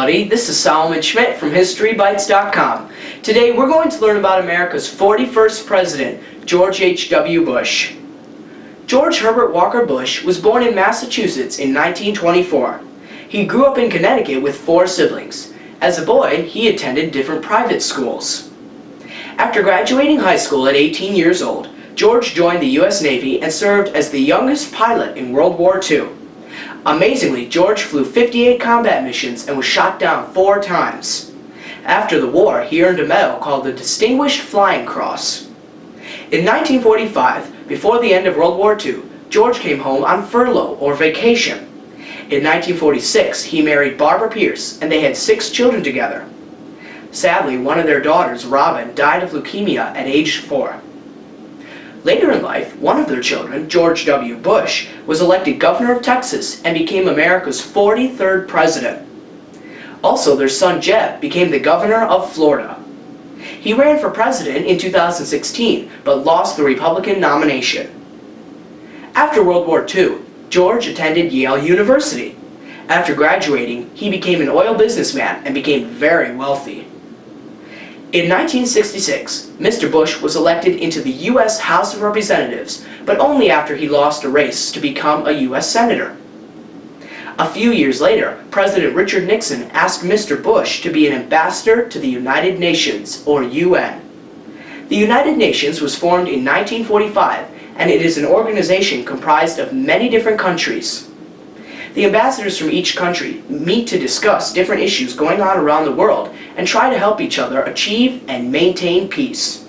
everybody, this is Solomon Schmidt from HistoryBytes.com. Today we're going to learn about America's 41st President, George H.W. Bush. George Herbert Walker Bush was born in Massachusetts in 1924. He grew up in Connecticut with 4 siblings. As a boy, he attended different private schools. After graduating high school at 18 years old, George joined the U.S. Navy and served as the youngest pilot in World War II. Amazingly, George flew 58 combat missions and was shot down 4 times. After the war, he earned a medal called the Distinguished Flying Cross. In 1945, before the end of World War II, George came home on furlough or vacation. In 1946, he married Barbara Pierce, and they had 6 children together. Sadly, one of their daughters, Robin, died of leukemia at age 4. Later in life, one of their children, George W. Bush, was elected governor of Texas and became America's 43rd president. Also, their son Jeb became the governor of Florida. He ran for president in 2016, but lost the Republican nomination. After World War II, George attended Yale University. After graduating, he became an oil businessman and became very wealthy. In 1966, Mr. Bush was elected into the U.S. House of Representatives, but only after he lost a race to become a U.S. Senator. A few years later, President Richard Nixon asked Mr. Bush to be an ambassador to the United Nations, or UN. The United Nations was formed in 1945, and it is an organization comprised of many different countries. The ambassadors from each country meet to discuss different issues going on around the world and try to help each other achieve and maintain peace.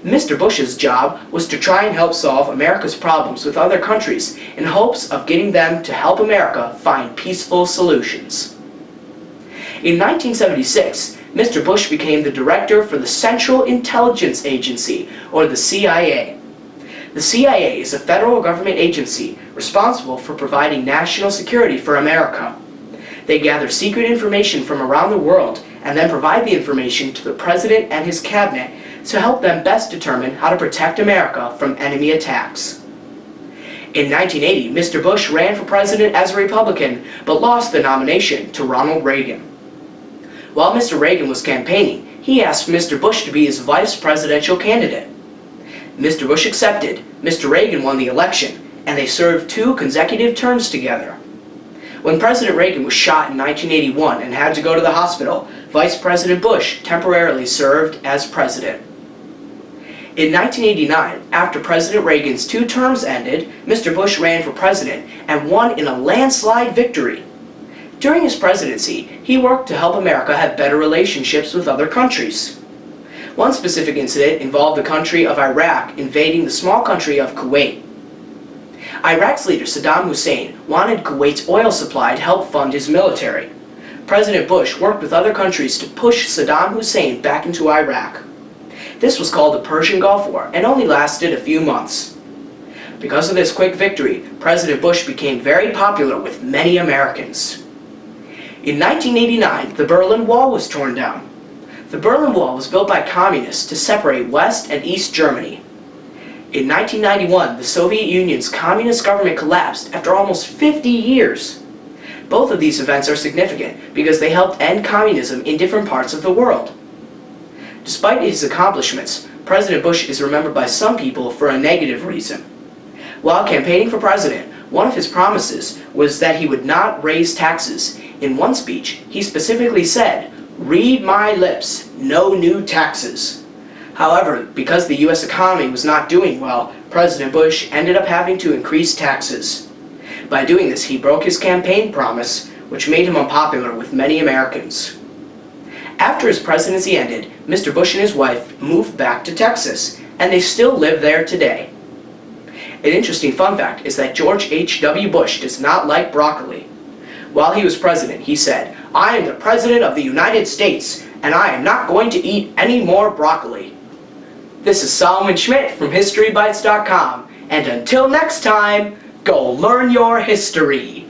Mr. Bush's job was to try and help solve America's problems with other countries in hopes of getting them to help America find peaceful solutions. In 1976, Mr. Bush became the director for the Central Intelligence Agency, or the CIA. The CIA is a federal government agency responsible for providing national security for America. They gather secret information from around the world and then provide the information to the President and his cabinet to help them best determine how to protect America from enemy attacks. In 1980, Mr. Bush ran for president as a Republican, but lost the nomination to Ronald Reagan. While Mr. Reagan was campaigning, he asked Mr. Bush to be his vice presidential candidate. Mr. Bush accepted, Mr. Reagan won the election, and they served 2 consecutive terms together. When President Reagan was shot in 1981 and had to go to the hospital, Vice President Bush temporarily served as president. In 1989, after President Reagan's 2 terms ended, Mr. Bush ran for president and won in a landslide victory. During his presidency, he worked to help America have better relationships with other countries. One specific incident involved the country of Iraq invading the small country of Kuwait. Iraq's leader, Saddam Hussein, wanted Kuwait's oil supply to help fund his military. President Bush worked with other countries to push Saddam Hussein back into Iraq. This was called the Persian Gulf War and only lasted a few months. Because of this quick victory, President Bush became very popular with many Americans. In 1989, the Berlin Wall was torn down. The Berlin Wall was built by communists to separate West and East Germany. In 1991, the Soviet Union's communist government collapsed after almost 50 years. Both of these events are significant because they helped end communism in different parts of the world. Despite his accomplishments, President Bush is remembered by some people for a negative reason. While campaigning for president, one of his promises was that he would not raise taxes. In one speech, he specifically said, "Read my lips, no new taxes." However, because the U.S. economy was not doing well, President Bush ended up having to increase taxes. By doing this, he broke his campaign promise, which made him unpopular with many Americans. After his presidency ended, Mr. Bush and his wife moved back to Texas, and they still live there today. An interesting fun fact is that George H.W. Bush does not like broccoli. While he was president, he said, "I am the President of the United States, and I am not going to eat any more broccoli." This is Solomon Schmidt from HistoryBytes.com, and until next time, go learn your history.